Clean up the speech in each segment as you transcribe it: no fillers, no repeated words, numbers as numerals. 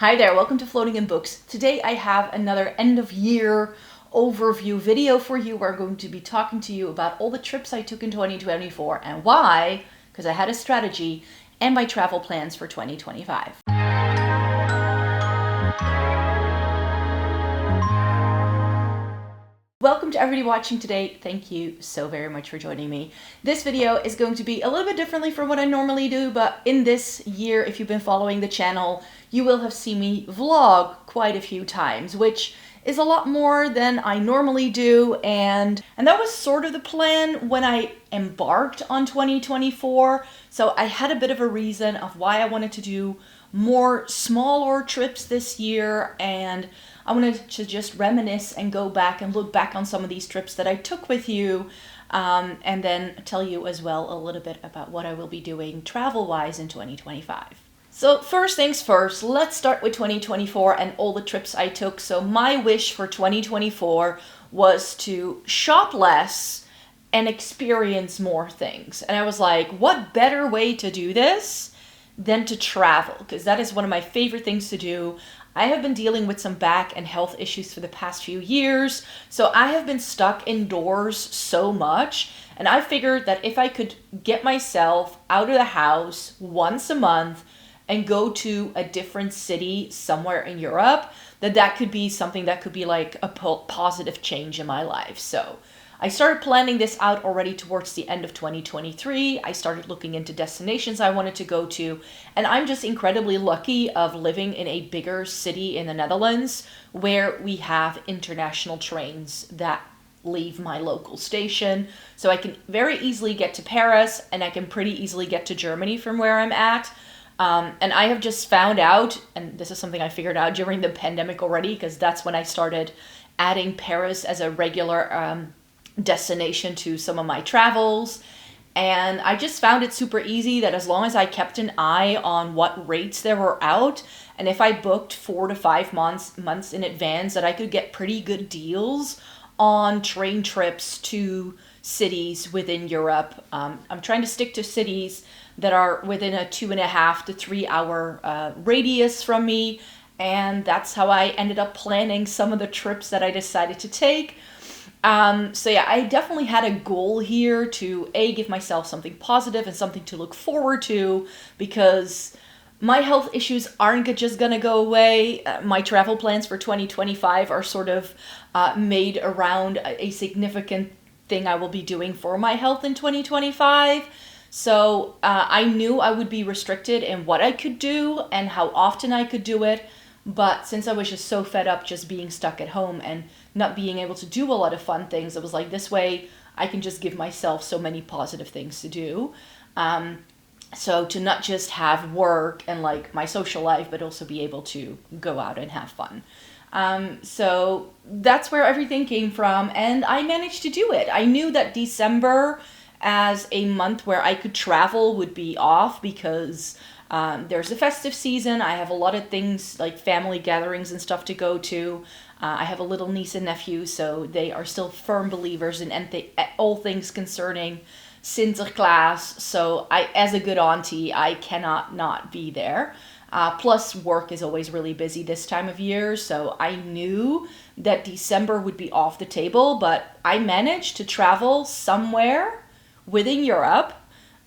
Hi there, welcome to Floating in Books. Today I have another end of year overview video for you where I'm going to be talking to you about all the trips I took in 2024 and why, because I had a strategy, and my travel plans for 2025. Welcome to everybody watching today. Thank you so very much for joining me. This video is going to be a little bit differently from what I normally do, but in this year, if you've been following the channel, you will have seen me vlog quite a few times, which is a lot more than I normally do, and that was sort of the plan when I embarked on 2024. So I had a bit of a reason of why I wanted to do more smaller trips this year, and I wanted to just reminisce and go back and look back on some of these trips that I took with you, and then tell you as well a little bit about what I will be doing travel-wise in 2025. So first things first, let's start with 2024 and all the trips I took. So my wish for 2024 was to shop less and experience more things. And I was like, what better way to do this than to travel? Because that is one of my favorite things to do. I have been dealing with some back and health issues for the past few years, so I have been stuck indoors so much, and I figured that if I could get myself out of the house once a month and go to a different city somewhere in Europe, that could be something that could be like a positive change in my life. So I started planning this out already towards the end of 2023. I started looking into destinations I wanted to go to, and I'm just incredibly lucky of living in a bigger city in the Netherlands where we have international trains that leave my local station. So I can very easily get to Paris, and I can pretty easily get to Germany from where I'm at. And I have just found out, and this is something I figured out during the pandemic already, because that's when I started adding Paris as a regular destination to some of my travels, and I just found it super easy that as long as I kept an eye on what rates there were out, and if I booked 4 to 5 months in advance, that I could get pretty good deals on train trips to cities within Europe. I'm trying to stick to cities that are within a 2.5 to 3 hour radius from me, and that's how I ended up planning some of the trips that I decided to take. So yeah, I definitely had a goal here to give myself something positive and something to look forward to, because my health issues aren't just gonna go away. My travel plans for 2025 are sort of made around a significant thing I will be doing for my health in 2025. So I knew I would be restricted in what I could do and how often I could do it. But since I was just so fed up just being stuck at home and not being able to do a lot of fun things, it was like, this way I can just give myself so many positive things to do. So to not just have work and like my social life, but also be able to go out and have fun. So that's where everything came from, and I managed to do it. I knew that December as a month where I could travel would be off, because there's a festive season. I have a lot of things like family gatherings and stuff to go to. I have a little niece and nephew, so they are still firm believers in all things concerning Sinterklaas. So as a good auntie, I cannot not be there. Plus work is always really busy this time of year, so I knew that December would be off the table, but I managed to travel somewhere within Europe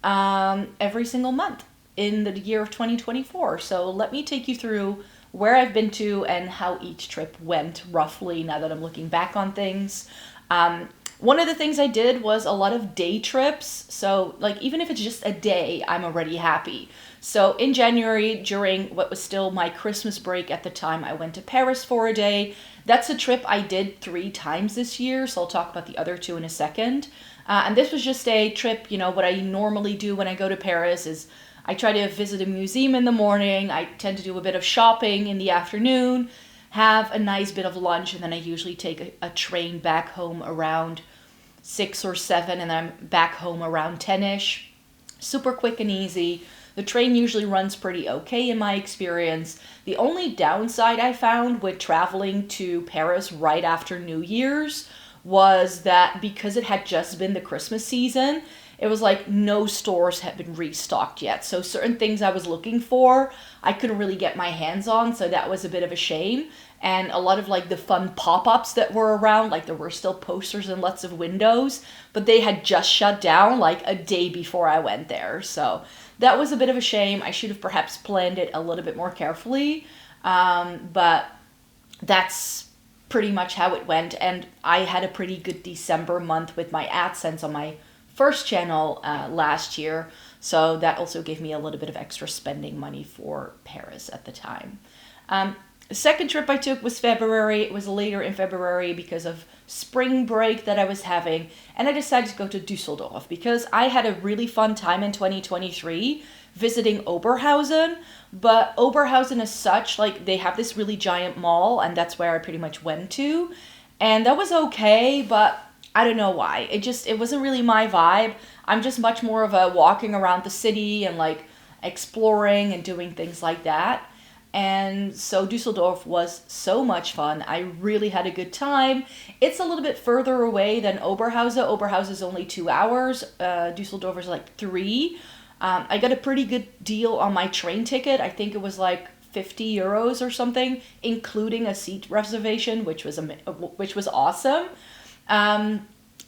every single month in the year of 2024. So let me take you through where I've been to and how each trip went roughly now that I'm looking back on things. One of the things I did was a lot of day trips. So like, even if it's just a day, I'm already happy. So in January, during what was still my Christmas break at the time, I went to Paris for a day. That's a trip I did 3 times this year, so I'll talk about the other 2 in a second. And this was just a trip, what I normally do when I go to Paris is I try to visit a museum in the morning, I tend to do a bit of shopping in the afternoon, have a nice bit of lunch, and then I usually take a train back home around 6 or 7, and then I'm back home around 10-ish. Super quick and easy. The train usually runs pretty okay in my experience. The only downside I found with traveling to Paris right after New Year's was that because it had just been the Christmas season, it was like no stores had been restocked yet. So certain things I was looking for, I couldn't really get my hands on. So that was a bit of a shame. And a lot of like the fun pop-ups that were around, like there were still posters and lots of windows, but they had just shut down like a day before I went there. So that was a bit of a shame. I should have perhaps planned it a little bit more carefully. But that's pretty much how it went. And I had a pretty good December month with my AdSense on my first channel last year. So that also gave me a little bit of extra spending money for Paris at the time. The second trip I took was February. It was later in February because of spring break that I was having. And I decided to go to Düsseldorf because I had a really fun time in 2023 visiting Oberhausen. But Oberhausen as such, like they have this really giant mall and that's where I pretty much went to. And that was okay, but I don't know why. It wasn't really my vibe. I'm just much more of a walking around the city and like exploring and doing things like that. And so Düsseldorf was so much fun. I really had a good time. It's a little bit further away than Oberhausen. Oberhausen is only 2 hours. Düsseldorf is like 3. I got a pretty good deal on my train ticket. I think it was like 50 euros or something, including a seat reservation, which was awesome. And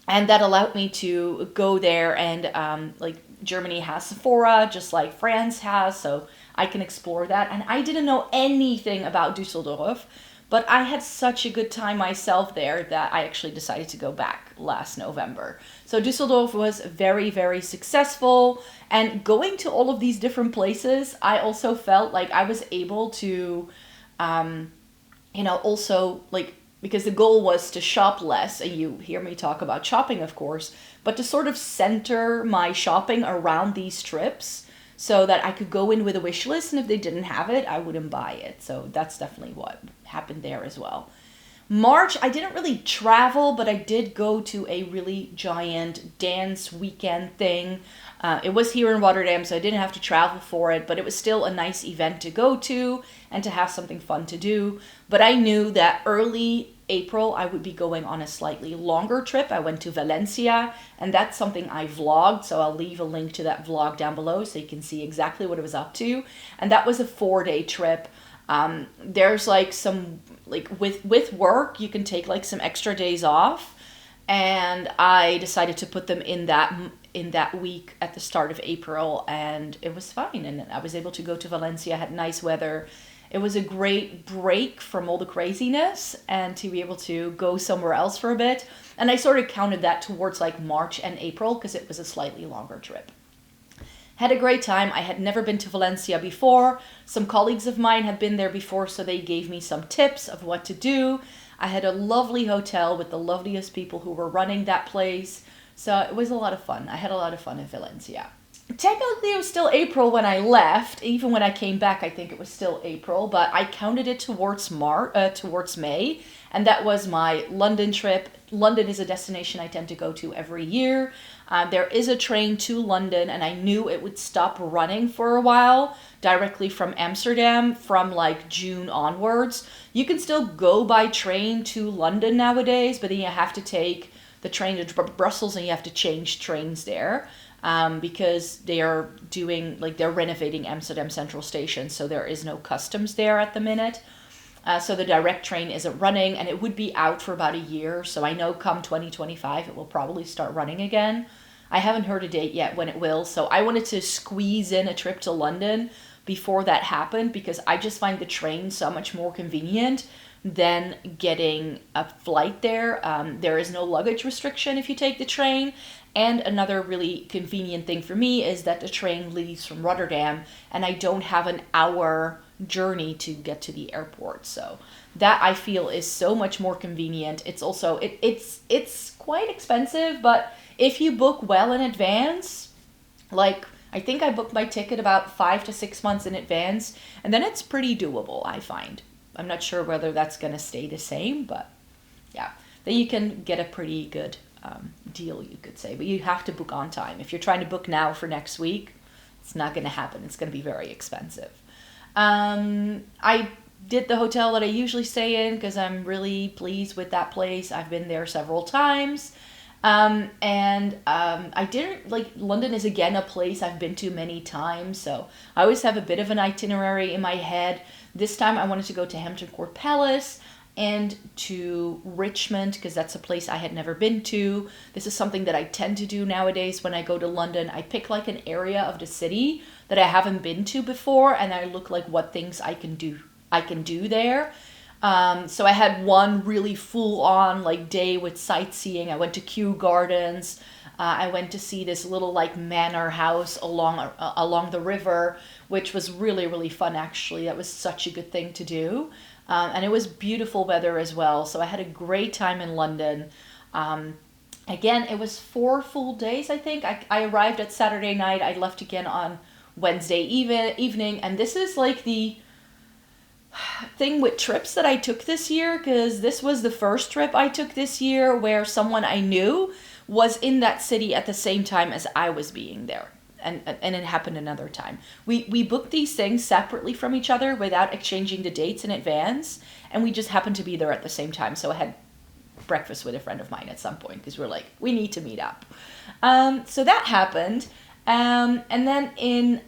that allowed me to go there and like Germany has Sephora, just like France has, so I can explore that. And I didn't know anything about Düsseldorf, but I had such a good time myself there that I actually decided to go back last November. So Düsseldorf was very, very successful. And going to all of these different places, I also felt like I was able to, also like, because the goal was to shop less, and you hear me talk about shopping, of course, but to sort of center my shopping around these trips so that I could go in with a wish list, and if they didn't have it, I wouldn't buy it. So that's definitely what happened there as well. March, I didn't really travel, but I did go to a really giant dance weekend thing. It was here in Rotterdam, so I didn't have to travel for it, but it was still a nice event to go to and to have something fun to do. But I knew that early April, I would be going on a slightly longer trip. I went to Valencia, and that's something I vlogged, so I'll leave a link to that vlog down below so you can see exactly what I was up to. And that was a 4-day trip. There's like some, like with work, you can take like some extra days off, and I decided to put them in that week at the start of April, and it was fine. And I was able to go to Valencia, had nice weather. It was a great break from all the craziness and to be able to go somewhere else for a bit. And I sort of counted that towards like March and April because it was a slightly longer trip. Had a great time. I had never been to Valencia before. Some colleagues of mine had been there before, so they gave me some tips of what to do. I had a lovely hotel with the loveliest people who were running that place. So it was a lot of fun. I had a lot of fun in Valencia. Technically, it was still April when I left. Even when I came back, I think it was still April, but I counted it towards May, and that was my London trip. London is a destination I tend to go to every year. There is a train to London, and I knew it would stop running for a while directly from Amsterdam from like June onwards. You can still go by train to London nowadays, but then you have to take the train to Brussels and you have to change trains there. Because they're renovating Amsterdam Central Station, so there is no customs there at the minute. So the direct train isn't running, and it would be out for about a year. So I know come 2025, it will probably start running again. I haven't heard a date yet when it will. So I wanted to squeeze in a trip to London before that happened, because I just find the train so much more convenient than getting a flight there. There is no luggage restriction if you take the train. And another really convenient thing for me is that the train leaves from Rotterdam and I don't have an hour journey to get to the airport. So that I feel is so much more convenient. It's also, it's quite expensive, but if you book well in advance, like I think I booked my ticket about 5 to 6 months in advance, and then it's pretty doable, I find. I'm not sure whether that's going to stay the same, but yeah, then you can get a pretty good deal, you could say, but you have to book on time. If you're trying to book now for next week, it's not going to happen. It's going to be very expensive. I did the hotel that I usually stay in because I'm really pleased with that place. I've been there several times. I didn't like London is again a place I've been to many times, so I always have a bit of an itinerary in my head. This time I wanted to go to Hampton Court Palace and to Richmond because that's a place I had never been to. This is something that I tend to do nowadays when I go to London. I pick like an area of the city that I haven't been to before, and I look like what things I can do there. So I had one really full-on like day with sightseeing. I went to Kew Gardens. I went to see this little like manor house along the river, which was really, really fun actually. That was such a good thing to do. And it was beautiful weather as well. So I had a great time in London. Again, it was 4 full days, I think. I arrived at Saturday night. I left again on Wednesday evening. And this is like the thing with trips that I took this year, because this was the first trip I took this year where someone I knew was in that city at the same time as I was being there. And it happened another time. We booked these things separately from each other without exchanging the dates in advance, and we just happened to be there at the same time. So I had breakfast with a friend of mine at some point because we're like, we need to meet up. So that happened. And then in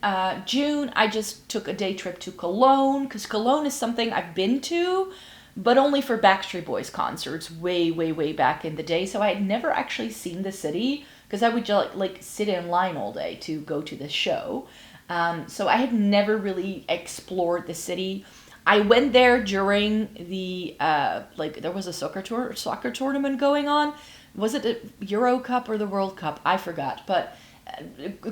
June, I just took a day trip to Cologne, because Cologne is something I've been to, but only for Backstreet Boys concerts way, way, way back in the day. So I had never actually seen the city, because I would just like sit in line all day to go to the show. So I had never really explored the city. I went there during the, there was a soccer tournament going on. Was it the Euro Cup or the World Cup? I forgot. But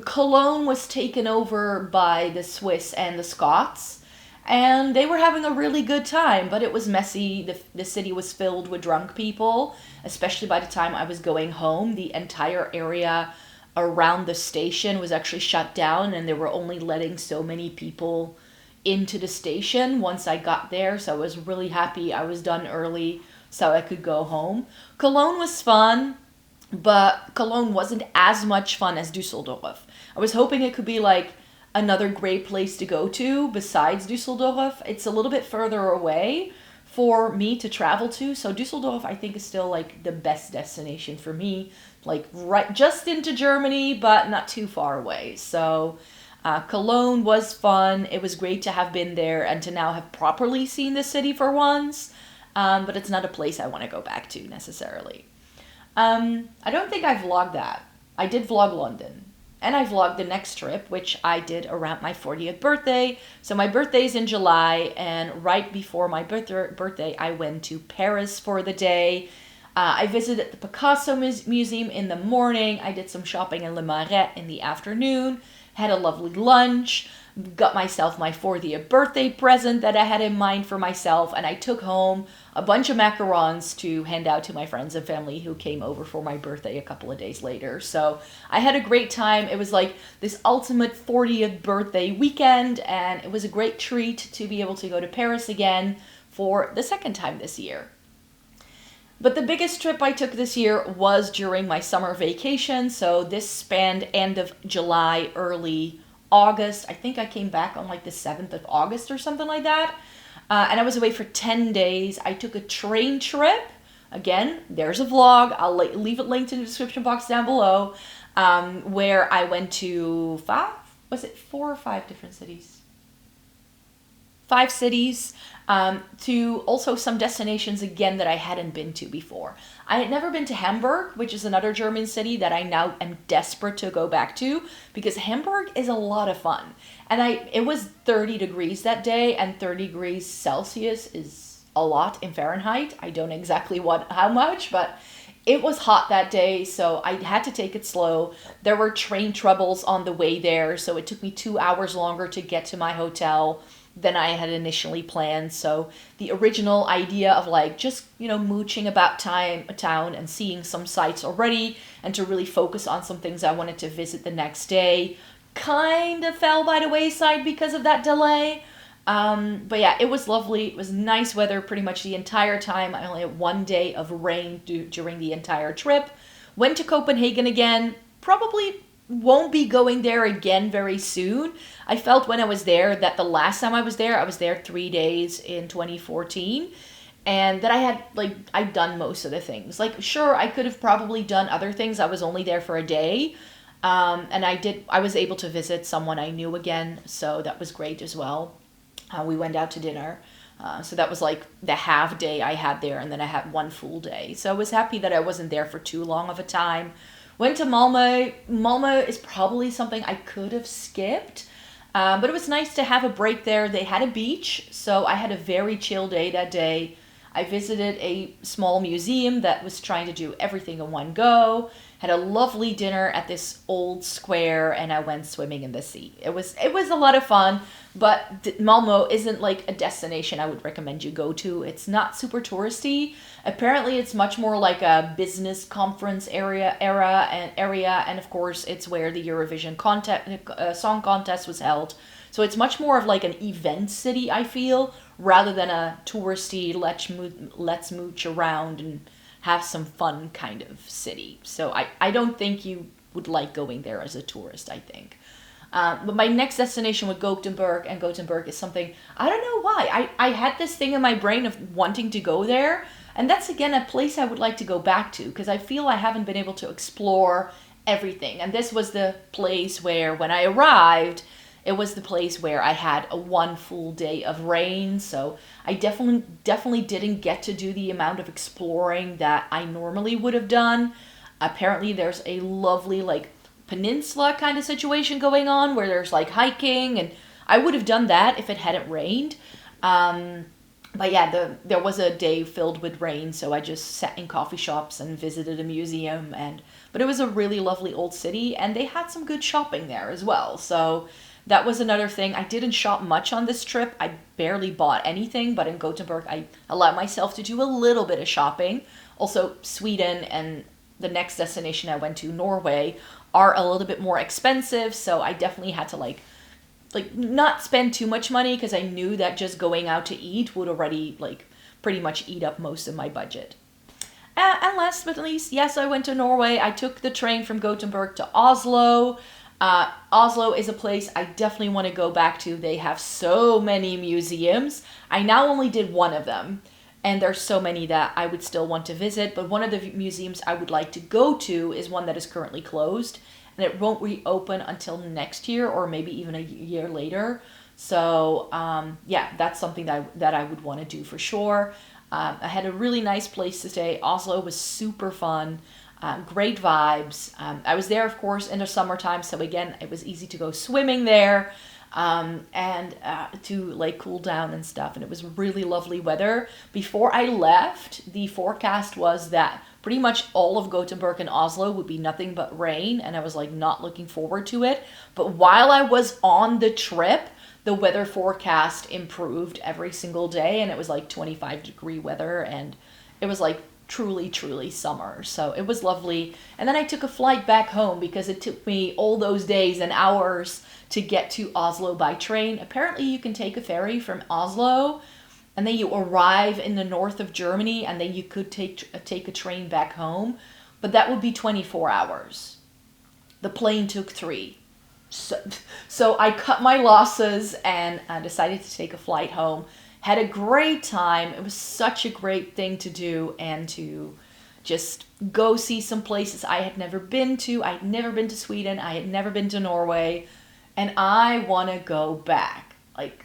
Cologne was taken over by the Swiss and the Scots. And they were having a really good time, but it was messy. The city was filled with drunk people, especially by the time I was going home. The entire area around the station was actually shut down, and they were only letting so many people into the station once I got there. So I was really happy I was done early so I could go home. Cologne was fun, but Cologne wasn't as much fun as Düsseldorf. I was hoping it could be like another great place to go to besides Düsseldorf. It's a little bit further away for me to travel to. So Düsseldorf, I think, is still like the best destination for me, like right just into Germany, but not too far away. So Cologne was fun. It was great to have been there and to now have properly seen the city for once. But it's not a place I want to go back to necessarily. I don't think I vlogged that. I did vlog London. And I vlogged the next trip, which I did around my 40th birthday. So my birthday's in July, and right before my birthday, I went to Paris for the day. I visited the Picasso Museum in the morning. I did some shopping in Le Marais in the afternoon. Had a lovely lunch. Got myself my 40th birthday present that I had in mind for myself, and I took home a bunch of macarons to hand out to my friends and family who came over for my birthday a couple of days later. So I had a great time. It was like this ultimate 40th birthday weekend, and it was a great treat to be able to go to Paris again for the second time this year. But the biggest trip I took this year was during my summer vacation. So this spanned end of July, early August. I think I came back on like the 7th of August or something like that. And I was away for 10 days. I took a train trip. Again, there's a vlog. I'll leave it linked in the description box down below. Where I went to 4 or 5 different cities? 5 cities. To also some destinations again that I hadn't been to before. I had never been to Hamburg, which is another German city that I now am desperate to go back to, because Hamburg is a lot of fun. And it was 30 degrees that day, and 30 degrees Celsius is a lot in Fahrenheit. I don't exactly how much, but it was hot that day, so I had to take it slow. There were train troubles on the way there, so it took me 2 hours longer to get to my hotel than I had initially planned. So the original idea of like just, mooching about town and seeing some sights already and to really focus on some things I wanted to visit the next day kind of fell by the wayside because of that delay. But yeah, it was lovely. It was nice weather pretty much the entire time. I only had 1 day of rain during the entire trip. Went to Copenhagen again. Probably won't be going there again very soon. I felt when I was there that the last time I was there 3 days in 2014. and that I'd done most of the things. Like, sure, I could have probably done other things. I was only there for a day. And I was able to visit someone I knew again, so that was great as well. We went out to dinner. So that was like the half day I had there, and then I had one full day. So I was happy that I wasn't there for too long of a time. Went to Malmo. Malmo is probably something I could have skipped. But it was nice to have a break there. They had a beach, so I had a very chill day that day. I visited a small museum that was trying to do everything in one go. Had a lovely dinner at this old square, and I went swimming in the sea. It was a lot of fun, but Malmo isn't like a destination I would recommend you go to. It's not super touristy. Apparently, it's much more like a business conference area, and of course, it's where the Eurovision song contest was held. So it's much more of like an event city, I feel, rather than a touristy let's mooch around and have some fun kind of city. So I don't think you would like going there as a tourist, I think. But my next destination was Gothenburg, and Gothenburg is something, I don't know why. I had this thing in my brain of wanting to go there, and that's again a place I would like to go back to, because I feel I haven't been able to explore everything. And this was the place where, when I arrived, it was the place where I had a one full day of rain, so I definitely didn't get to do the amount of exploring that I normally would have done. Apparently there's a lovely like peninsula kind of situation going on where there's like hiking, and I would have done that if it hadn't rained. But yeah, there was a day filled with rain, so I just sat in coffee shops and visited a museum, but it was a really lovely old city, and they had some good shopping there as well. So that was another thing. I didn't shop much on this trip. I barely bought anything, but in Gothenburg, I allowed myself to do a little bit of shopping. Also, Sweden and the next destination I went to, Norway, are a little bit more expensive, so I definitely had to like not spend too much money, because I knew that just going out to eat would already like pretty much eat up most of my budget. And last but not least, yes, I went to Norway. I took the train from Gothenburg to Oslo. Oslo is a place I definitely want to go back to. They have so many museums. I now only did one of them, and there's so many that I would still want to visit. But one of the museums I would like to go to is one that is currently closed, and it won't reopen until next year, or maybe even a year later. So yeah, that's something that I would want to do for sure. I had a really nice place to stay. Oslo was super fun. Great vibes. I was there, of course, in the summertime, so again, it was easy to go swimming there, and to like cool down and stuff, and it was really lovely weather. Before I left, the forecast was that pretty much all of Gothenburg and Oslo would be nothing but rain, and I was like not looking forward to it. But while I was on the trip, the weather forecast improved every single day, and it was like 25-degree weather, and it was like truly summer. So it was lovely. And then I took a flight back home, because it took me all those days and hours to get to Oslo by train. Apparently you can take a ferry from Oslo, and then you arrive in the north of Germany, and then you could take a train back home, but that would be 24 hours. The plane took 3. So I cut my losses and decided to take a flight home. Had a great time. It was such a great thing to do, and to just go see some places I had never been to. I had never been to Sweden. I had never been to Norway, and I want to go back. Like,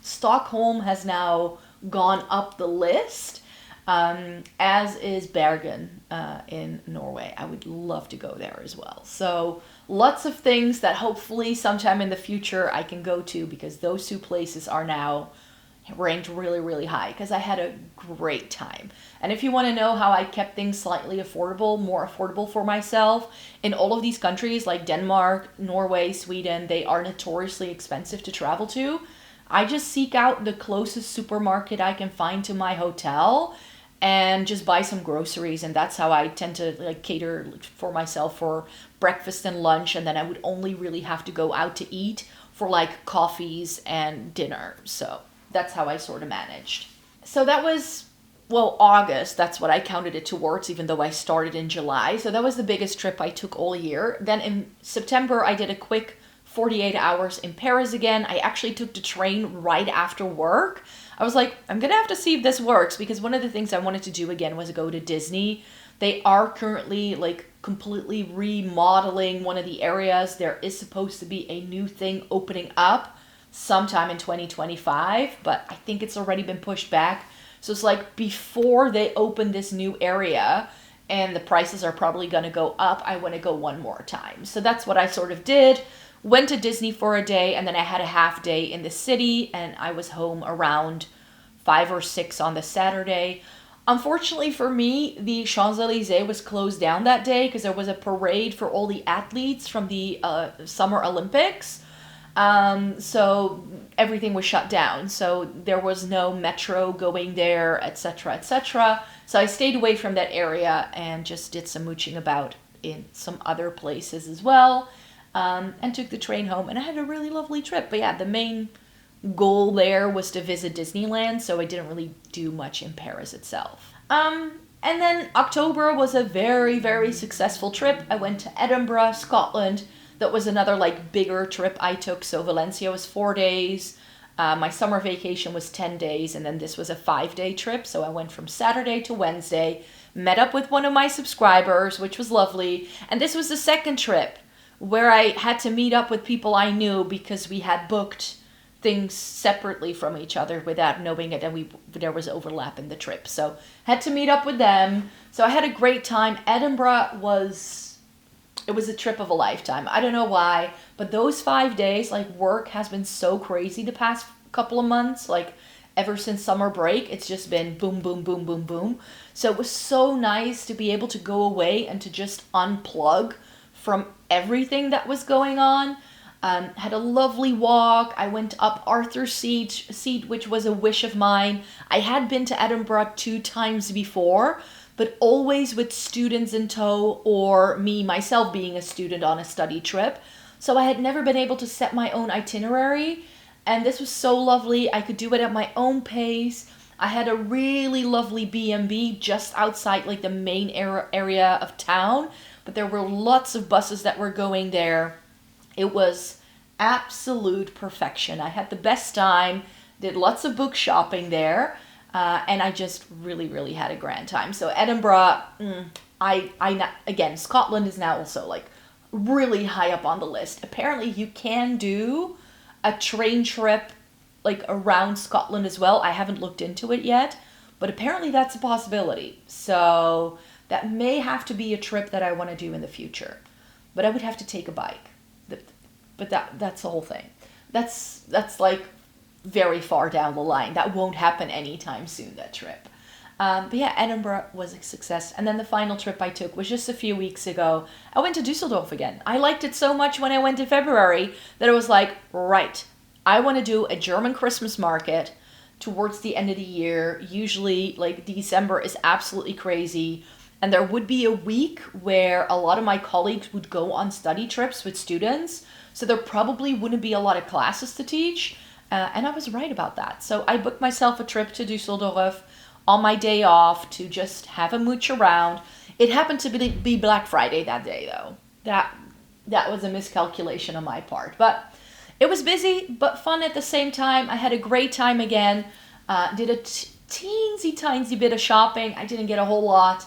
Stockholm has now gone up the list, as is Bergen in Norway. I would love to go there as well. So lots of things that hopefully sometime in the future I can go to, because those 2 places are now ranked really high, because I had a great time. And if you want to know how I kept things slightly more affordable for myself, in all of these countries like Denmark, Norway, Sweden, they are notoriously expensive to travel to. I just seek out the closest supermarket I can find to my hotel and just buy some groceries, and that's how I tend to like cater for myself for breakfast and lunch, and then I would only really have to go out to eat for like coffees and dinner. So that's how I sort of managed. So that was, well, August, that's what I counted it towards, even though I started in July. So that was the biggest trip I took all year. Then in September, I did a quick 48 hours in Paris again. I actually took the train right after work. I was like, I'm gonna have to see if this works, because one of the things I wanted to do again was go to Disney. They are currently like completely remodeling one of the areas. There is supposed to be a new thing opening up sometime in 2025, but I think it's already been pushed back. So it's like before they open this new area and the prices are probably going to go up, I want to go one more time. So that's what I sort of did. Went to Disney for a day, and then I had a half day in the city, and I was home around 5 or 6 on the Saturday. Unfortunately for me, the Champs-Élysées was closed down that day because there was a parade for all the athletes from the Summer Olympics. So everything was shut down. So there was no metro going there, etc., etc. So I stayed away from that area and just did some mooching about in some other places as well, and took the train home. And I had a really lovely trip. But yeah, the main goal there was to visit Disneyland, so I didn't really do much in Paris itself. And then October was a very, very successful trip. I went to Edinburgh, Scotland. That was another like bigger trip I took. So Valencia was 4 days. My summer vacation was 10 days. And then this was a 5-day trip. So I went from Saturday to Wednesday, met up with one of my subscribers, which was lovely. And this was the second trip where I had to meet up with people I knew because we had booked things separately from each other without knowing it, and there was overlap in the trip. So had to meet up with them. So I had a great time. Edinburgh was a trip of a lifetime. I don't know why, but those 5 days, like, work has been so crazy the past couple of months. Like, ever since summer break, it's just been boom, boom, boom, boom, boom. So it was so nice to be able to go away and to just unplug from everything that was going on. Had a lovely walk. I went up Arthur's Seat, which was a wish of mine. I had been to Edinburgh 2 times before, but always with students in tow or me, myself, being a student on a study trip. So I had never been able to set my own itinerary, and this was so lovely. I could do it at my own pace. I had a really lovely B&B just outside like the main area of town, but there were lots of buses that were going there. It was absolute perfection. I had the best time, did lots of book shopping there, and I just really, really had a grand time. So Edinburgh, again, Scotland is now also like really high up on the list. Apparently you can do a train trip like around Scotland as well. I haven't looked into it yet, but apparently that's a possibility. So that may have to be a trip that I want to do in the future, but I would have to take a bike. But that's the whole thing. That's like very far down the line. That won't happen anytime soon, that trip. But yeah, Edinburgh was a success. And then the final trip I took was just a few weeks ago. I went to Düsseldorf again. I liked it so much when I went in February that I was like, right, I want to do a German Christmas market towards the end of the year. Usually like December is absolutely crazy. And there would be a week where a lot of my colleagues would go on study trips with students. So there probably wouldn't be a lot of classes to teach. And I was right about that. So I booked myself a trip to Düsseldorf on my day off to just have a mooch around. It happened to be Black Friday that day, though. That was a miscalculation on my part. But it was busy, but fun at the same time. I had a great time again. Did a teensy tiny bit of shopping. I didn't get a whole lot,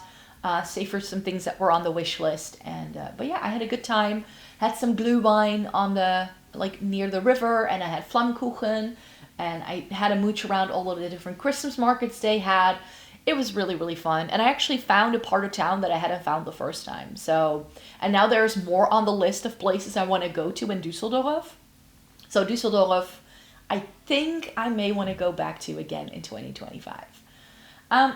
save for some things that were on the wish list. But yeah, I had a good time. Had some glühwein on the near the river, and I had Flammkuchen, and I had a mooch around all of the different Christmas markets they had. It was really, really fun, and I actually found a part of town that I hadn't found the first time. So, and now there's more on the list of places I want to go to in Düsseldorf. So Düsseldorf, I think I may want to go back to again in 2025.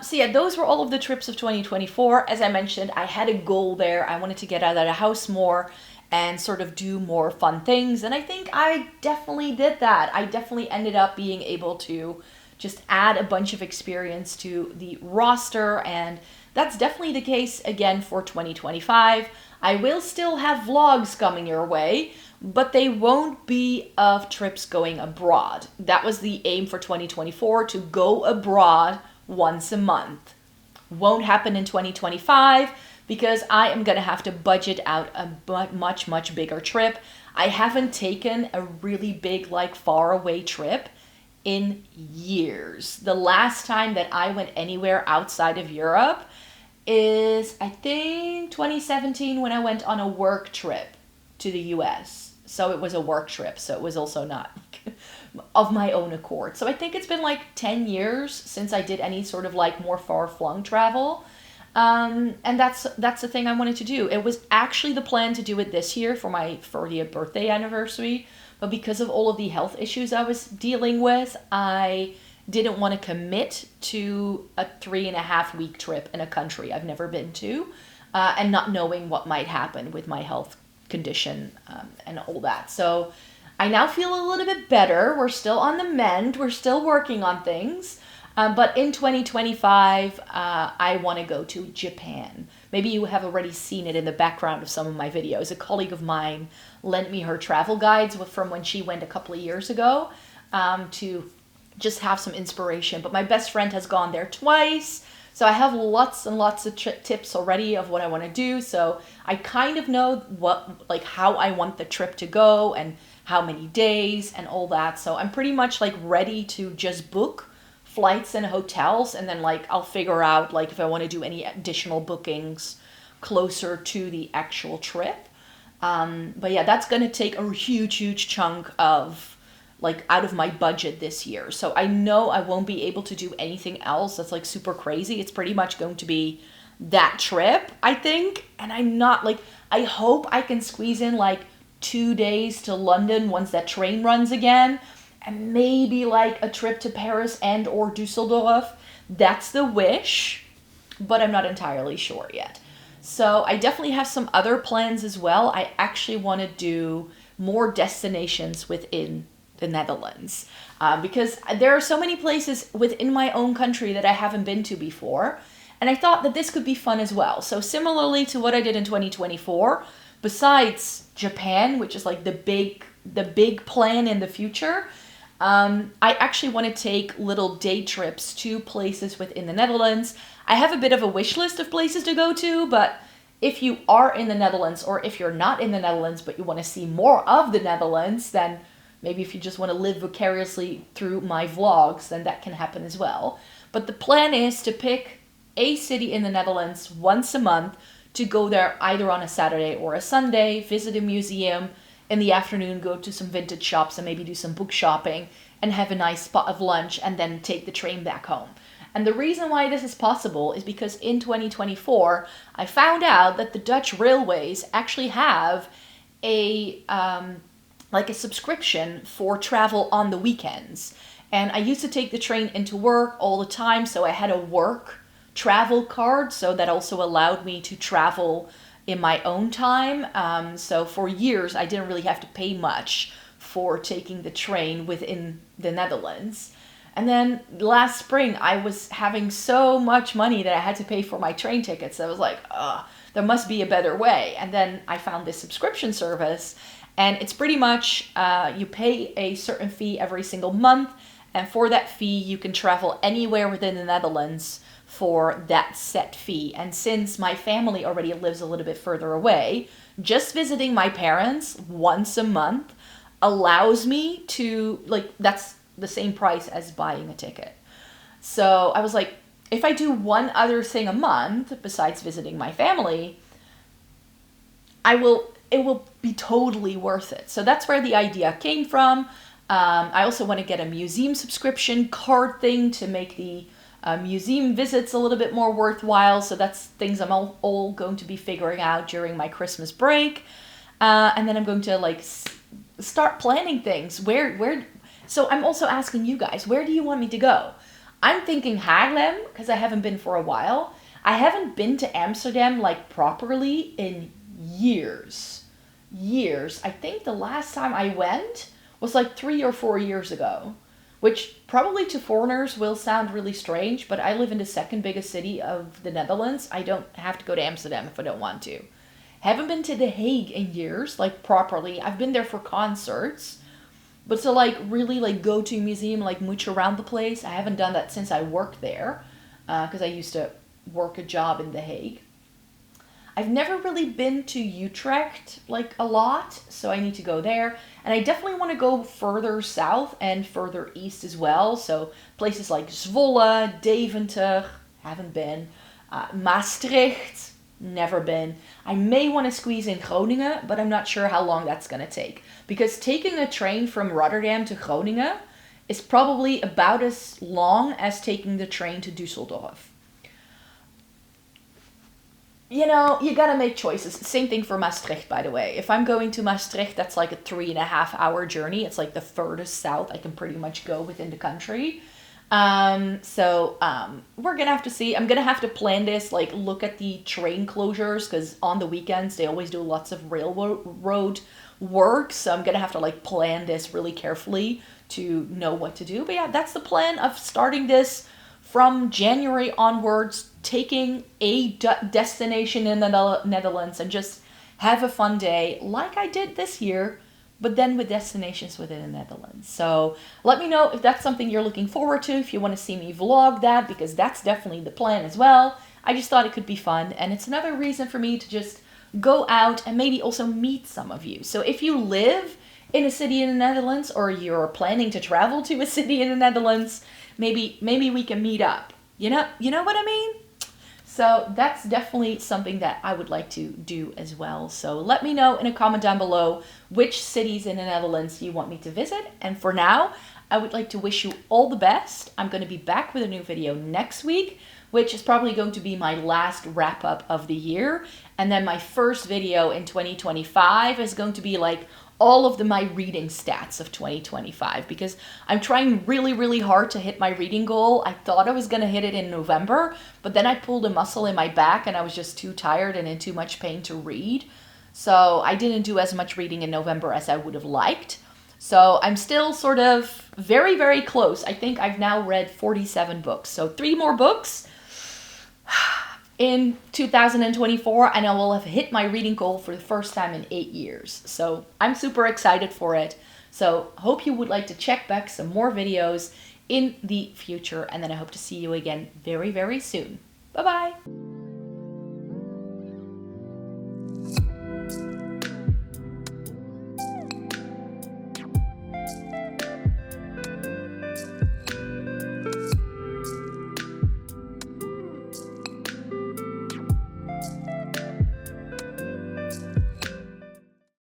So yeah, those were all of the trips of 2024. As I mentioned, I had a goal there. I wanted to get out of the house more and sort of do more fun things. And I think I definitely did that. I definitely ended up being able to just add a bunch of experience to the roster. And that's definitely the case again for 2025. I will still have vlogs coming your way, but they won't be of trips going abroad. That was the aim for 2024, to go abroad once a month. Won't happen in 2025 because I am going to have to budget out a much, much bigger trip. I haven't taken a really big, like, far away trip in years. The last time that I went anywhere outside of Europe is, I think, 2017, when I went on a work trip to the US. So it was a work trip, so it was also not of my own accord. So I think it's been like 10 years since I did any sort of like more far-flung travel. And that's the thing I wanted to do. It was actually the plan to do it this year for my 40th birthday anniversary, but because of all of the health issues I was dealing with, I didn't want to commit to a 3.5 week trip in a country I've never been to, and not knowing what might happen with my health condition, and all that. So I now feel a little bit better. We're still on the mend. We're still working on things. But in 2025, I want to go to Japan. Maybe you have already seen it in the background of some of my videos. A colleague of mine lent me her travel guides from when she went a couple of years ago, to just have some inspiration. But my best friend has gone there twice, so I have lots and lots of tips already of what I want to do. So I kind of know how I want the trip to go and how many days and all that. So I'm pretty much like ready to just book flights and hotels, and then like I'll figure out like if I want to do any additional bookings closer to the actual trip. But yeah, that's gonna take a huge chunk of like out of my budget this year. So I know I won't be able to do anything else that's like super crazy. It's pretty much going to be that trip, I think. And I'm not like, I hope I can squeeze in like 2 days to London once that train runs again, and maybe like a trip to Paris and or Dusseldorf. That's the wish, but I'm not entirely sure yet. So I definitely have some other plans as well. I actually want to do more destinations within the Netherlands, because there are so many places within my own country that I haven't been to before, and I thought that this could be fun as well. So similarly to what I did in 2024, besides Japan, which is like the big plan in the future, I actually want to take little day trips to places within the Netherlands. I have a bit of a wish list of places to go to, but if you are in the Netherlands, or if you're not in the Netherlands but you want to see more of the Netherlands, then maybe if you just want to live vicariously through my vlogs, then that can happen as well. But the plan is to pick a city in the Netherlands once a month, to go there either on a Saturday or a Sunday, visit a museum, in the afternoon go to some vintage shops and maybe do some book shopping and have a nice spot of lunch, and then take the train back home. And the reason why this is possible is because in 2024, I found out that the Dutch railways actually have a subscription for travel on the weekends. And I used to take the train into work all the time, so I had a work travel card, so that also allowed me to travel in my own time. So for years, I didn't really have to pay much for taking the train within the Netherlands. And then last spring, I was having so much money that I had to pay for my train tickets. I was like, there must be a better way. And then I found this subscription service, and it's pretty much, you pay a certain fee every single month, and for that fee, you can travel anywhere within the Netherlands for that set fee. And since my family already lives a little bit further away, just visiting my parents once a month allows me to, like, that's the same price as buying a ticket. So I was like, if I do one other thing a month besides visiting my family, it will be totally worth it. So that's where the idea came from. I also want to get a museum subscription card thing to make the museum visits a little bit more worthwhile. So that's things I'm all going to be figuring out during my Christmas break. And then I'm going to like start planning things. So I'm also asking you guys, where do you want me to go? I'm thinking Haarlem, because I haven't been for a while. I haven't been to Amsterdam like properly in years. I think the last time I went was like 3 or 4 years ago, which probably to foreigners will sound really strange, but I live in the second biggest city of the Netherlands. I don't have to go to Amsterdam if I don't want to. Haven't been to The Hague in years, like properly. I've been there for concerts, but to like really like go to a museum, like mooch around the place, I haven't done that since I worked there, because I used to work a job in The Hague. I've never really been to Utrecht like a lot, so I need to go there. And I definitely want to go further south and further east as well. So places like Zwolle, Deventer, haven't been. Maastricht, never been. I may want to squeeze in Groningen, but I'm not sure how long that's going to take. Because taking a train from Rotterdam to Groningen is probably about as long as taking the train to Düsseldorf. You know, you gotta make choices. Same thing for Maastricht, by the way. If I'm going to Maastricht, that's like a 3.5 hour journey. It's like the furthest south I can pretty much go within the country. We're gonna have to see. I'm gonna have to plan this, like look at the train closures, because on the weekends they always do lots of railroad work. So I'm gonna have to like plan this really carefully to know what to do. But yeah, that's the plan of starting this from January onwards, taking a destination in the Netherlands and just have a fun day like I did this year, but then with destinations within the Netherlands. So let me know if that's something you're looking forward to, if you want to see me vlog that, because that's definitely the plan as well. I just thought it could be fun, and it's another reason for me to just go out and maybe also meet some of you. So if you live in a city in the Netherlands, or you're planning to travel to a city in the Netherlands, maybe we can meet up. You know what I mean? So that's definitely something that I would like to do as well. So let me know in a comment down below which cities in the Netherlands you want me to visit. And for now, I would like to wish you all the best. I'm going to be back with a new video next week, which is probably going to be my last wrap up of the year. And then my first video in 2025 is going to be like all of my reading stats of 2025, because I'm trying really, really hard to hit my reading goal. I thought I was going to hit it in November, but then I pulled a muscle in my back and I was just too tired and in too much pain to read. So I didn't do as much reading in November as I would have liked. So I'm still sort of very, very close. I think I've now read 47 books. So 3 more books in 2024, and I will have hit my reading goal for the first time in 8 years. So I'm super excited for it. So hope you would like to check back some more videos in the future, and then I hope to see you again very, very soon. Bye-bye.